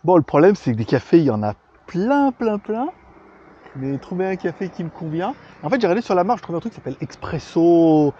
Bon, le problème, c'est que des cafés, il y en a plein. Mais trouver un café qui me convient. En fait, j'ai regardé sur la marque, je trouve un truc qui s'appelle Expresso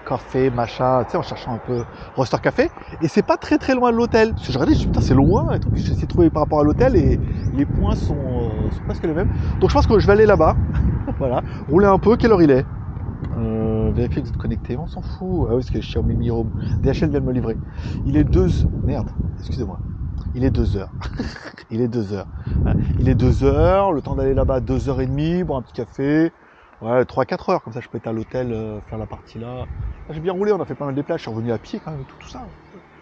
Café, machin, tu sais, en cherchant un peu Roster Café. Et c'est pas très loin de l'hôtel. Parce que j'ai regardé, je me suis dit, putain, c'est loin et tout. Puis j'ai essayé de trouver par rapport à l'hôtel et les points sont presque les mêmes. Donc je pense que je vais aller là-bas. Voilà. Rouler un peu. Quelle heure il est Vérifier que vous êtes connecté. On s'en fout. Ah oui, parce que je suis au Mini Home. DHL vient de me livrer. Il est 2. Merde, excusez-moi. Il est 2h. Il est 2h. Il est 2h, le temps d'aller là-bas, 2h30, boire un petit café. Ouais, 3-4 heures, comme ça je peux être à l'hôtel, faire la partie là. J'ai bien roulé, on a fait pas mal de plages, je suis revenu à pied quand même, tout ça.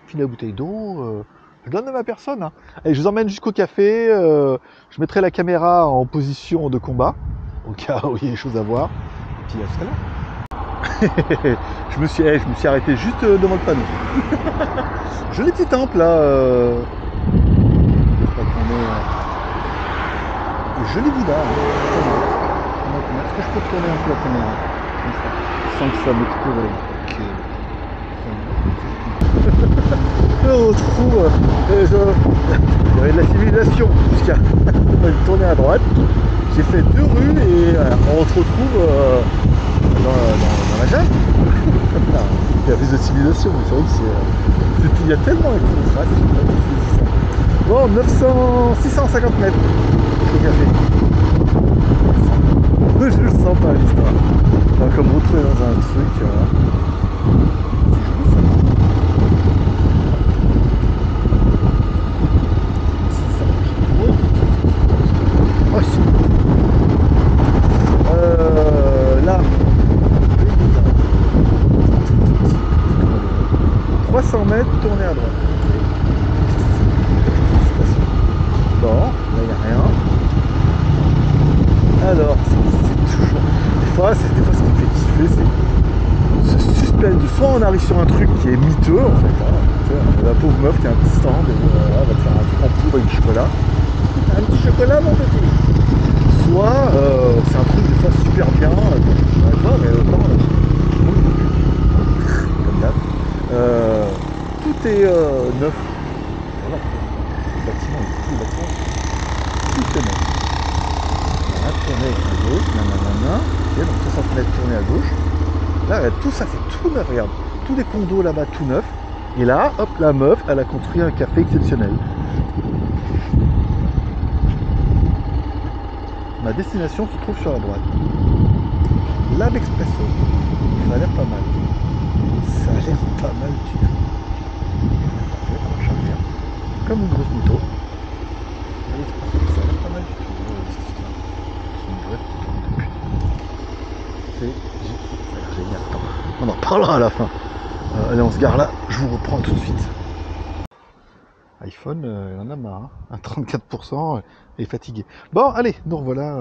Fini la bouteille d'eau, je donne à ma personne. Hein. Allez, je vous emmène jusqu'au café, je mettrai la caméra en position de combat, au cas où il y a des choses à voir. Et puis à tout à l'heure. je me suis arrêté juste devant le panneau. Joli petit temple là. Joli Bouddha. Est-ce que je peux tourner un peu la caméra sans que ça m'explose? On se trouve, il y avait de la civilisation jusqu'à tourner à droite. J'ai fait 2 rues et on se retrouve dans la jungle. Il y a plus de civilisation, mais c'est vrai que il y a tellement de contrastes. Bon, 650 mètres au café. Je le sens pas l'histoire. On va comme retrouver dans un truc. C'est joli ça. Oh, là. 300 mètres, tournez à droite. Bon, là il n'y a rien. Alors, c'est toujours. Des fois, ce qui me fait kiffer, c'est ce suspense. Soit on arrive sur un truc qui est miteux, en fait. Hein, la pauvre meuf qui a un petit stand, et voilà, va te faire un truc en poudre avec du chocolat. Un petit chocolat, mon petit. Soit c'est un truc des fois super bien. Mais autant. Comme d'hab. Tout est neuf. Voilà. Le bâtiment, tout est neuf. Voilà, tourner à gauche, nanana. Ok, donc 60 mètres tourner à gauche. Là, regarde, tout ça, c'est tout neuf, regarde. Tous les condos là-bas, tout neuf. Et là, hop, la meuf, elle a construit un café exceptionnel. Ma destination se trouve sur la droite. Lab Expresso. Ça a l'air pas mal. Ça a l'air pas mal du tout. Ça marche bien. Comme une grosse moto. Ça a l'air pas mal du tout. C'est une vraie moto. C'est génial. Attends, on en parlera à la fin. Allez, on se gare là. Je vous reprends tout de suite. iPhone, il en a marre. Hein. À 34%, il est fatigué. Bon, allez, nous revoilà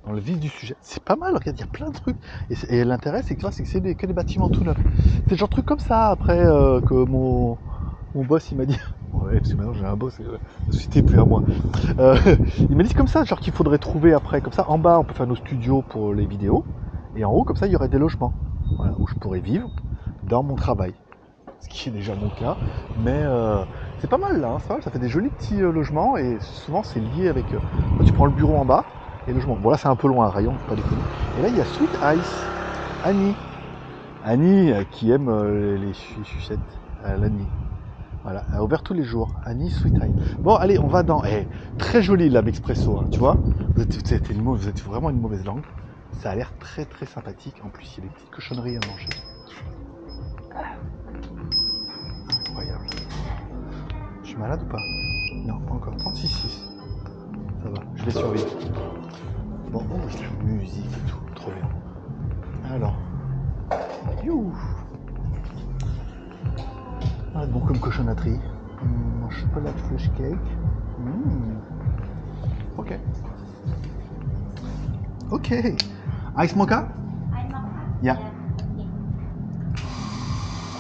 dans le vif du sujet. C'est pas mal, regarde, il y a plein de trucs. Et l'intérêt, c'est que c'est que des bâtiments tout neufs. C'est le genre de truc comme ça, après, que mon boss, il m'a dit... Ouais, parce que maintenant j'ai un boss, la société est plus à moi. Il m'a dit comme ça, genre qu'il faudrait trouver après, comme ça, en bas, on peut faire nos studios pour les vidéos. Et en haut, comme ça, il y aurait des logements. Voilà, où je pourrais vivre dans mon travail. Ce qui est déjà mon cas. Mais c'est pas mal là, hein, ça fait des jolis petits logements et souvent c'est lié avec... tu prends le bureau en bas et le logement. Bon là c'est un peu loin, rayon, faut pas déconner. Et là il y a Sweet Ice, Annie. Annie qui aime les sucettes, l'Annie. Voilà, elle a ouvert tous les jours. Annie Sweet Ice. Bon allez, on va dans... très joli Lab Expresso, hein, tu vois. Vous êtes vraiment une mauvaise langue. Ça a l'air très sympathique. En plus il y a des petites cochonneries à manger. Incroyable. Je suis malade ou pas? Non, pas encore. 36,6. Ça va, je vais survivre. Bon, oh, il y a de la musique et tout. Trop bien. Alors. You. Ah, bon comme cochonnerie. Chocolat flush cake. Ok. Ok. Ice mocha? Yeah.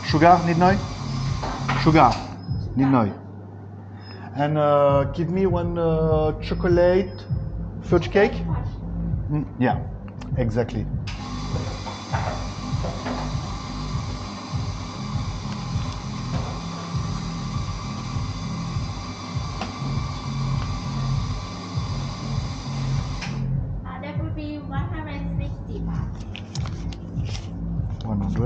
Sugar, need no? Sugar, need no. And give me one chocolate fudge cake. Yeah, exactly.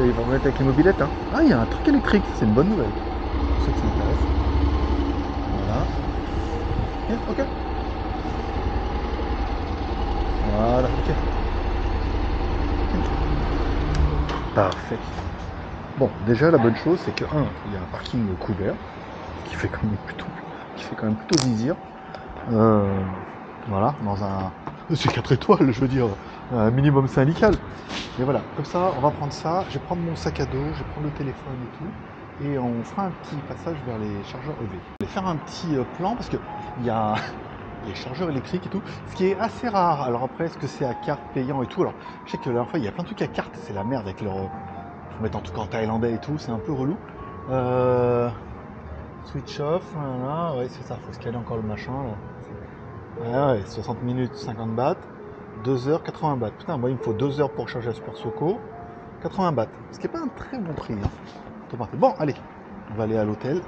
Ils vont mettre avec les mobilettes. Hein. Ah, il y a un truc électrique, c'est une bonne nouvelle. Pour ceux qui s'intéressent. Voilà. Ok. Voilà, ok. Parfait. Bon, déjà la bonne chose, c'est que il y a un parking couvert, qui fait quand même plutôt zizir. Voilà, dans un... C'est 4 étoiles, je veux dire, un minimum syndical. Et voilà, comme ça, on va prendre ça, je vais prendre mon sac à dos, je vais prendre le téléphone et tout, et on fera un petit passage vers les chargeurs EV. Je vais faire un petit plan, parce que il y a les chargeurs électriques et tout, ce qui est assez rare. Alors après, est-ce que c'est à carte payant et tout? Alors, je sais que la dernière fois, il y a plein de trucs à carte, c'est la merde avec leur... Faut mettre en tout cas en thaïlandais et tout, c'est un peu relou. Switch off, voilà, ouais, c'est ça, faut scanner encore le machin, là. Ouais, 60 minutes, 50 bahts, 2 heures, 80 bahts. Putain, moi, il me faut 2 heures pour charger la Super Soco, 80 bahts, ce qui n'est pas un très bon prix. Hein. Bon, allez, on va aller à l'hôtel.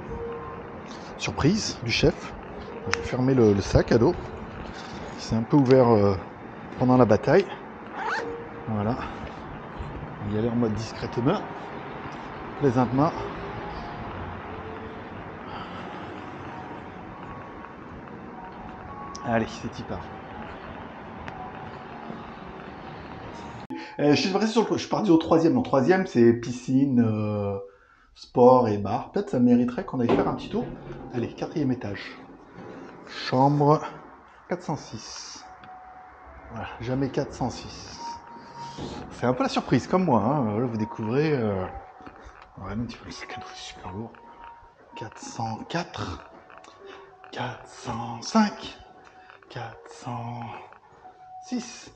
Surprise du chef. Je vais fermer le sac à dos. Il s'est un peu ouvert pendant la bataille. Voilà. On va y aller en mode discrètement. Plaisantement. Allez, c'est y part. Je suis parti au troisième. Le troisième, c'est piscine, sport et bar. Peut-être ça mériterait qu'on aille faire un petit tour. Allez, 4e étage. Chambre 406. Voilà, jamais 406. C'est un peu la surprise, comme moi. Hein. Là, vous découvrez... Ouais, un petit peu le sac à dos, c'est super lourd. 404. 405. 406.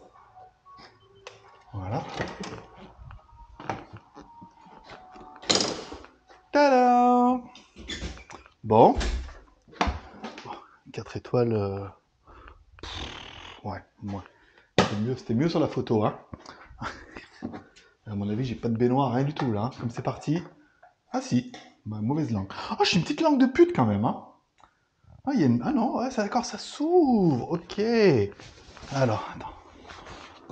Voilà. Tada! Bon. 4 étoiles. Ouais, moi. C'était mieux sur la photo, hein. À mon avis, j'ai pas de baignoire, rien du tout, là. Hein. Comme c'est parti. Ah si, bah, mauvaise langue. Ah, je suis une petite langue de pute, quand même, hein. Ah, il y a une... ah non, ouais, d'accord, ça s'ouvre. Ok. Alors, attends.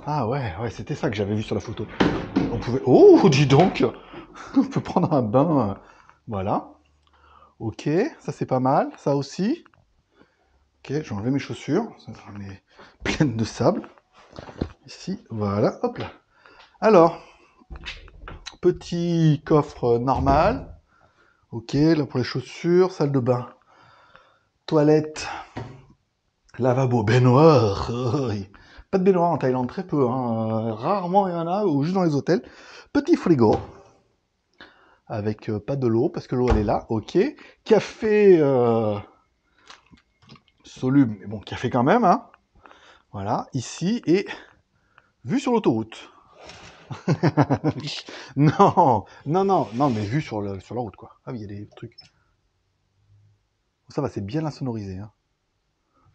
Ah ouais, c'était ça que j'avais vu sur la photo. On pouvait... Oh, dis donc. On peut prendre un bain. Voilà. Ok, ça c'est pas mal. Ça aussi. Ok, j'ai enlevé mes chaussures. J'en ai pleine de sable. Ici, voilà. Hop là. Alors, petit coffre normal. Ok, là pour les chaussures. Salle de bain. Toilette. Lavabo, baignoire. Pas de baignoire en Thaïlande, très peu. Hein. Rarement il y en a, ou juste dans les hôtels. Petit frigo. Avec pas de l'eau, parce que l'eau elle est là. Ok. Café soluble, mais bon, café quand même. Hein. Voilà, ici. Et vue sur l'autoroute. Non, mais vue sur la route, quoi. Ah oui, il y a des trucs. Ça va, c'est bien insonorisé. Hein.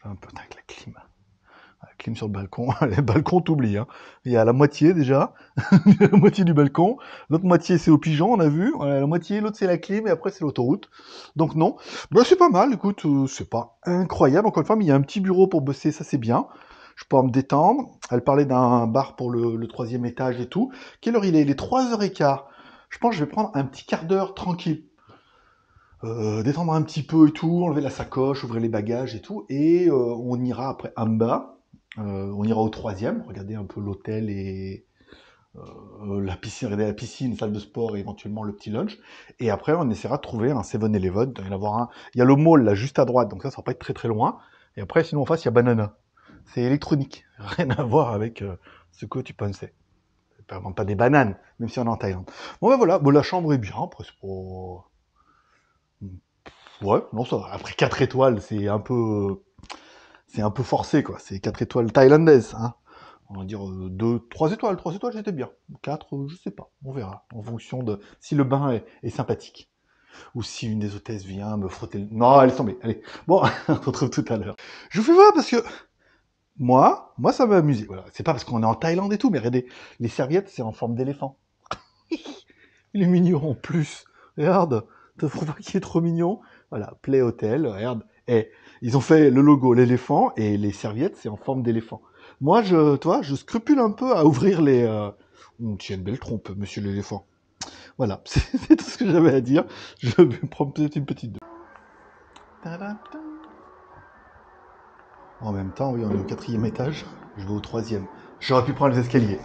Un peu avec la clim. La clim sur le balcon. Le balcon, t'oublies. Hein. Il y a la moitié déjà. La moitié du balcon. L'autre moitié, c'est au pigeon, on a vu. La moitié, l'autre, c'est la clim. Et après, c'est l'autoroute. Donc non. Bah, c'est pas mal. Écoute, c'est pas incroyable. Encore une fois, mais il y a un petit bureau pour bosser. Ça, c'est bien. Je peux me détendre. Elle parlait d'un bar pour le 3e étage et tout. Quelle heure il est? Il est 3h15. Je pense que je vais prendre un petit quart d'heure tranquille. Détendre un petit peu et tout, enlever la sacoche, ouvrir les bagages et tout, et on ira après en bas, on ira au 3e, regarder un peu l'hôtel et la piscine, regarder la piscine, salle de sport et éventuellement le petit lunch, et après on essaiera de trouver un 7-Eleven, il y en avoir un, il y a le mall là juste à droite, donc ça va pas être très très loin, et après sinon en face il y a Banana, c'est électronique, rien à voir avec ce que tu pensais. Vraiment pas des bananes, même si on est en Thaïlande. Bon ben voilà, bon, la chambre est bien, après c'est pas... Ouais, non, ça va. Après 4 étoiles, c'est un peu forcé, quoi. C'est 4 étoiles thaïlandaises, hein. On va dire 3 étoiles. 3 étoiles, j'étais bien. 4, je sais pas. On verra. En fonction de si le bain est sympathique. Ou si une des hôtesses vient me frotter le... Non, elle est tombée. Allez. Bon, on se retrouve tout à l'heure. Je vous fais voir parce que moi, ça m'a amusé. Voilà. C'est pas parce qu'on est en Thaïlande et tout, mais regardez, les serviettes, c'est en forme d'éléphant. Il est mignon en plus. Regarde. Tu trouves pas qu'il est trop mignon? Voilà, Play Hotel, regarde. Et ils ont fait le logo, l'éléphant, et les serviettes, c'est en forme d'éléphant. Moi, je scrupule un peu à ouvrir les... Oh, tu as une belle trompe, monsieur l'éléphant. Voilà, c'est tout ce que j'avais à dire. Je vais prendre peut-être une petite... En même temps, oui, on est au 4e étage. Je vais au 3e. J'aurais pu prendre les escaliers.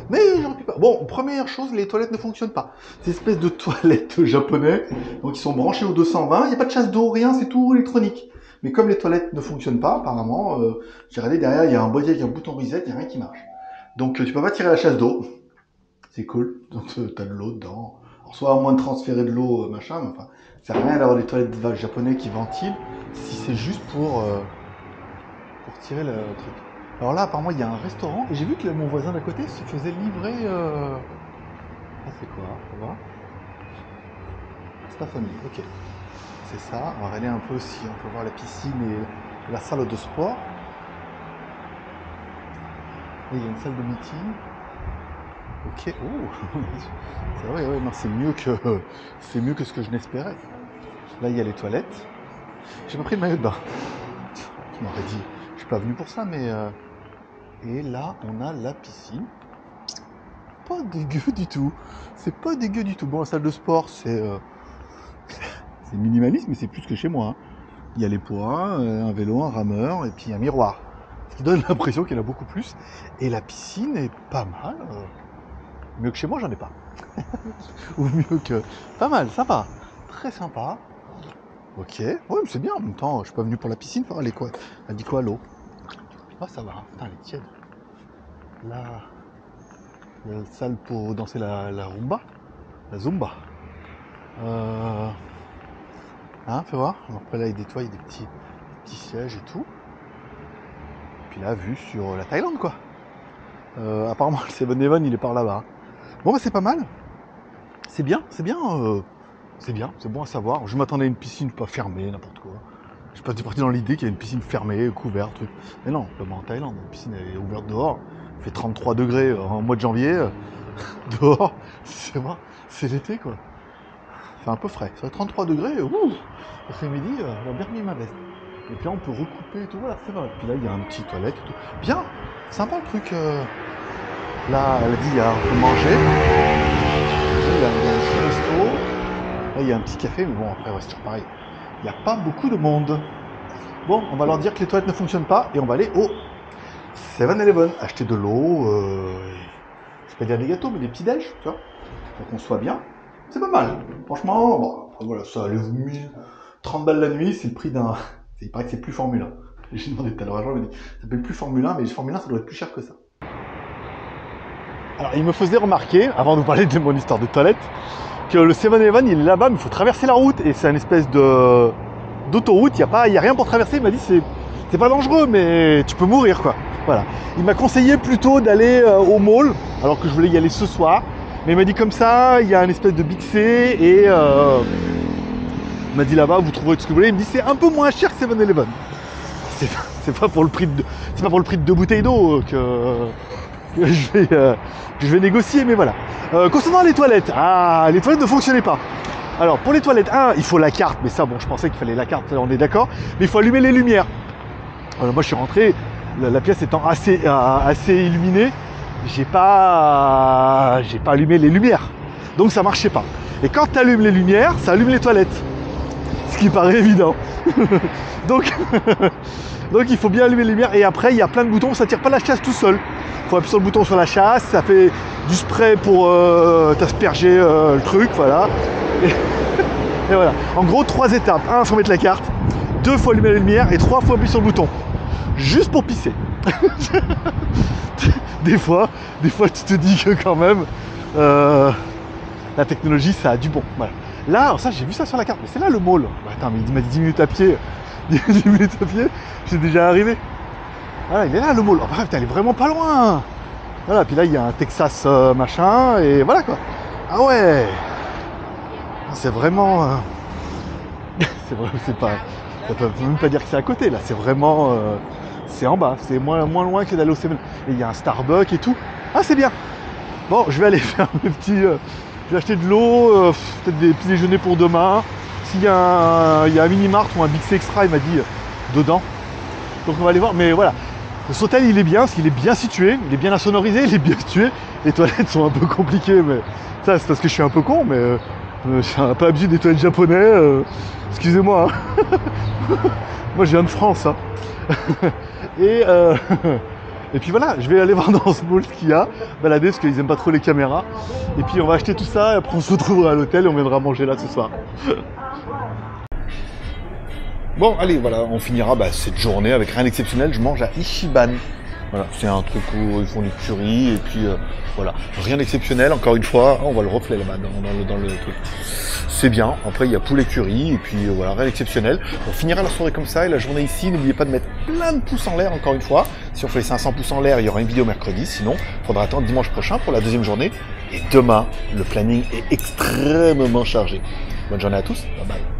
Mais j'aurais pu pas. Bon, première chose, les toilettes ne fonctionnent pas. Ces espèces de toilettes japonais, donc ils sont branchés au 220. Il n'y a pas de chasse d'eau, rien, c'est tout électronique. Mais comme les toilettes ne fonctionnent pas, apparemment, j'ai regardé derrière, il y a un boîtier avec un bouton reset, il n'y a rien qui marche. Donc tu peux pas tirer la chasse d'eau. C'est cool. Donc t'as de l'eau dedans. Alors, soit à moins de transférer de l'eau, machin, mais enfin, ça sert à rien d'avoir des toilettes japonais qui ventilent si c'est juste pour tirer le truc. Alors là, apparemment, il y a un restaurant et j'ai vu que mon voisin d'à côté se faisait livrer. Ah, c'est quoi? On va voir. C'est la famille, ok. C'est ça. On va regarder un peu si on peut voir la piscine et la salle de sport. Là, il y a une salle de meeting. Ok. Oh, c'est vrai, ouais, non, c'est mieux que ce que je n'espérais. Là, il y a les toilettes. J'ai pas pris le maillot de bain. Tu m'aurais dit, je suis pas venu pour ça, mais. Et là, on a la piscine. Pas dégueu du tout. C'est pas dégueu du tout. Bon, la salle de sport, c'est minimaliste, mais c'est plus que chez moi. Hein. Il y a les poids, un vélo, un rameur, et puis un miroir. Ce qui donne l'impression qu'il y en a beaucoup plus. Et la piscine est pas mal. Mieux que chez moi, j'en ai pas. Ou mieux que... Pas mal, sympa. Très sympa. Ok. Ouais, mais c'est bien. En même temps, je suis pas venu pour la piscine. Elle est quoi? Elle dit quoi, l'eau? Ah, ça va. Putain, elle est tiède. Là... Il y a une salle pour danser la rumba. La zumba. Hein, fais voir. Après là, il y a des toits, il y a des petits sièges et tout. Puis là, vue sur la Thaïlande, quoi. Apparemment, le 7-Eleven, il est par là-bas. Bon, bah c'est pas mal. C'est bien, c'est bien. C'est bien, c'est bon à savoir. Je m'attendais à une piscine pas fermée, n'importe quoi. Je suis parti dans l'idée qu'il y a une piscine fermée, couverte, truc. Mais non, comme en Thaïlande, la piscine est ouverte dehors. Il fait 33 degrés en mois de janvier. Dehors, c'est vrai, c'est l'été, quoi. C'est un peu frais. Ça fait 33 degrés, ouh, après-midi, on a bien remis ma veste. Et puis là, on peut recouper et tout, voilà, c'est vrai. Puis là, il y a un petit toilette et tout. Bien, sympa le truc. Là, elle a dit, il y a un peu manger. Il y a un petit resto. Là, il y a un petit café, mais bon, après, ouais, c'est toujours pareil. Il n'y a pas beaucoup de monde. Bon, on va leur dire que les toilettes ne fonctionnent pas et on va aller au 7-Eleven acheter de l'eau. Je vais pas dire des gâteaux, mais des petits déj, tu vois. Pour qu'on soit bien. C'est pas mal. Franchement, bon, voilà, ça allait 30 balles la nuit, c'est le prix d'un. Il paraît que c'est plus Formule 1. J'ai demandé tout à l'heure, il m'a dit, ça s'appelle plus Formule 1, mais Formule 1, ça doit être plus cher que ça. Alors, il me faisait remarquer, avant de vous parler de mon histoire de toilette, que le 7-Eleven, il est là-bas, mais il faut traverser la route, et c'est une espèce d'autoroute, il n'y a rien pour traverser. Il m'a dit, c'est pas dangereux, mais tu peux mourir, quoi. Voilà. Il m'a conseillé plutôt d'aller au mall, alors que je voulais y aller ce soir. Mais il m'a dit comme ça, il y a une espèce de Big C et il m'a dit là-bas, vous trouverez tout ce que vous voulez. Il me dit c'est un peu moins cher que 7-Eleven. C'est pas pour le prix de 2 bouteilles d'eau que je vais négocier, mais voilà. Concernant les toilettes, les toilettes ne fonctionnaient pas. Alors pour les toilettes, il faut la carte, mais ça bon, je pensais qu'il fallait la carte, on est d'accord. Mais il faut allumer les lumières. Alors, moi je suis rentré, la pièce étant assez illuminée. J'ai pas allumé les lumières, donc ça marchait pas. Et quand tu allumes les lumières, ça allume les toilettes, ce qui paraît évident. donc il faut bien allumer les lumières. Et après il y a plein de boutons, ça tire pas la chasse tout seul. Il faut appuyer sur le bouton sur la chasse, ça fait du spray pour t'asperger le truc, voilà. Et voilà. En gros 3 étapes. 1, faut mettre la carte. 2, faut allumer les lumières. Et 3, faut appuyer sur le bouton. Juste pour pisser. Des fois, tu te dis que quand même, la technologie, ça a du bon. Voilà. Là, alors ça, j'ai vu ça sur la carte, mais c'est là le mall. Bah, attends, mais il m'a dit 10 minutes à pied. 10 minutes à pied, j'ai déjà arrivé. Voilà, il est là le mall. Oh, bah, putain, il est vraiment pas loin. Voilà, puis là, il y a un Texas machin, et voilà quoi. Ah ouais. C'est vraiment. C'est vrai, c'est pas. Ça peut même pas dire que c'est à côté, là. C'est vraiment. C'est en bas, c'est moins loin que d'aller au 7. Et il y a un Starbucks et tout. Ah, c'est bien. Bon, je vais aller faire mes petits... je vais acheter de l'eau, peut-être des petits déjeuners pour demain. S'il y a un mini-mart ou un Big C Extra, il m'a dit, dedans. Donc on va aller voir, mais voilà. Ce hôtel, il est bien, parce qu'il est bien situé, il est bien insonorisé, il est bien situé. les toilettes sont un peu compliquées, mais ça c'est parce que je suis un peu con, mais je suis un peu habitué des toilettes japonais. Excusez-moi. Hein. Moi je viens de France. Hein. Et, et puis voilà, je vais aller voir dans ce mall ce qu'il y a, balader parce qu'ils aiment pas trop les caméras. Et puis on va acheter tout ça et après on se retrouvera à l'hôtel et on viendra manger là ce soir. Bon, allez, voilà, on finira cette journée avec rien d'exceptionnel. Je mange à Ichiban. Voilà, c'est un truc où ils font du curry et puis voilà, rien d'exceptionnel. Encore une fois, on voit le reflet là-bas dans le truc. C'est bien. Après, il y a poulet curry et puis voilà, rien d'exceptionnel. On finira la soirée comme ça et la journée ici. N'oubliez pas de mettre plein de pouces en l'air. Encore une fois, si on fait les 500 pouces en l'air, il y aura une vidéo mercredi. Sinon, il faudra attendre dimanche prochain pour la deuxième journée. Et demain, le planning est extrêmement chargé. Bonne journée à tous. Bye bye.